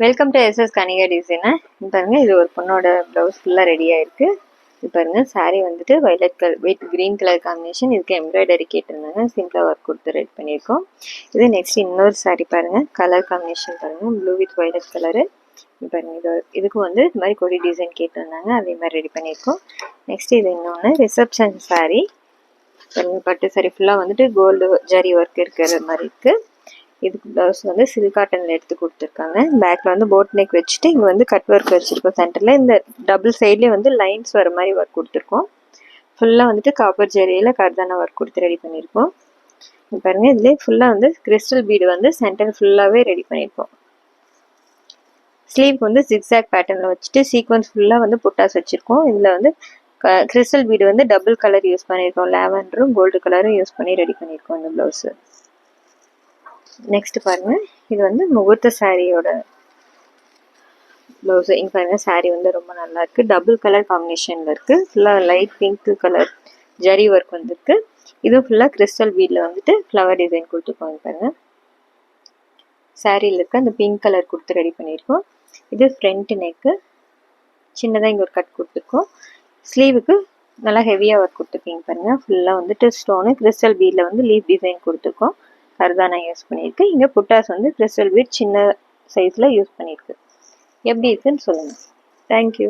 Welcome to SS Kanika designer. பாருங்க, இது ஒரு பொண்ணோட ப்ளவுஸ் ஃபுல்லாக ரெடி ஆயிருக்கு. இது பாருங்க, சாரீ வந்துட்டு violet colour with green colour combination. இதுக்கு எம்ப்ராய்டரி கேட்டிருந்தாங்க, சிம்பிளாக ஒர்க் கொடுத்து ரெடி பண்ணியிருக்கோம். இது நெக்ஸ்ட் இன்னொரு சாரீ பாருங்க, கலர் காம்பினேஷன் பாருங்க, ப்ளூ வித் வயலட் கலரு. பாருங்க, இதுக்கு வந்து இது மாதிரி கொடி டிசைன் கேட்டிருந்தாங்க, அதே மாதிரி ரெடி பண்ணியிருக்கோம். நெக்ஸ்ட் இது இன்னொன்று ரிசப்ஷன் சாரீ பாருங்க, பட்டு சாரீ ஃபுல்லாக வந்துட்டு கோல்டு ஜரி ஒர்க் இருக்கிற மாதிரி இருக்குது. இதுக்கு ப்ளவுஸ் வந்து சில்க் காட்டனில் எடுத்து கொடுத்துருக்காங்க. பேக்கில் வந்து போட் நெக் வச்சுட்டு இங்கே வந்து கட் ஒர்க் வச்சுருக்கோம். சென்டரில் இந்த டபுள் சைட்லேயே வந்து லைன்ஸ் வர மாதிரி ஒர்க் கொடுத்துருக்கோம். ஃபுல்லாக வந்துட்டு காப்பர் ஜெரியில் கர்தானா ஒர்க் கொடுத்து ரெடி பண்ணியிருக்கோம். பாருங்கள், இதுலேயே ஃபுல்லாக வந்து கிறிஸ்டல் பீடு வந்து சென்டர் ஃபுல்லாகவே ரெடி பண்ணியிருக்கோம். ஸ்லீவ் வந்து ஜிக்ஸாக் பேட்டர்னில் வச்சுட்டு சீக்வன்ஸ் ஃபுல்லாக வந்து புட்டாஸ் வச்சுருக்கோம். இதில் வந்து கிறிஸ்டல் பீடு வந்து டபுள் கலர் யூஸ் பண்ணியிருக்கோம். லாவெண்டரும் கோல்டு கலரும் யூஸ் பண்ணி ரெடி பண்ணியிருக்கோம் இந்த ப்ளவுஸு. நெக்ஸ்ட் பாருங்க, இது வந்து முகூர்த்த சாரியோட ப்ளவுஸ். இங்கே பாருங்க, சாரீ வந்து ரொம்ப நல்லா இருக்கு. டபுள் கலர் காம்பினேஷன்ல இருக்கு. ஃபுல்லாக light pink colour zari work வந்துருக்கு. இதுவும் ஃபுல்லாக கிறிஸ்டல் பீட்ல வந்துட்டு ஃப்ளவர் டிசைன் கொடுத்துருக்கோம். பாருங்க, சாரியில் இருக்க அந்த பிங்க் கலர் கொடுத்து ரெடி பண்ணியிருக்கோம். இது ஃப்ரண்ட் நெக்கு, சின்னதாக இங்கே ஒரு கட் கொடுத்துருக்கோம். ஸ்லீவுக்கு நல்லா ஹெவியாக ஒர்க் கொடுத்துருக்கீங்க பாருங்க. ஃபுல்லாக வந்துட்டு ஸ்டோனு கிறிஸ்டல் பீட்ல வந்து லீஃப் டிசைன் கொடுத்துருக்கோம். கர்தானா யூஸ் பண்ணியிருக்கு. இங்கே புட்டாஸ் வந்து கிறிஸ்டல் பீட் சின்ன சைஸில் யூஸ் பண்ணியிருக்கு. எப்படி இருக்குன்னு சொல்லுங்கள். தேங்க்யூ.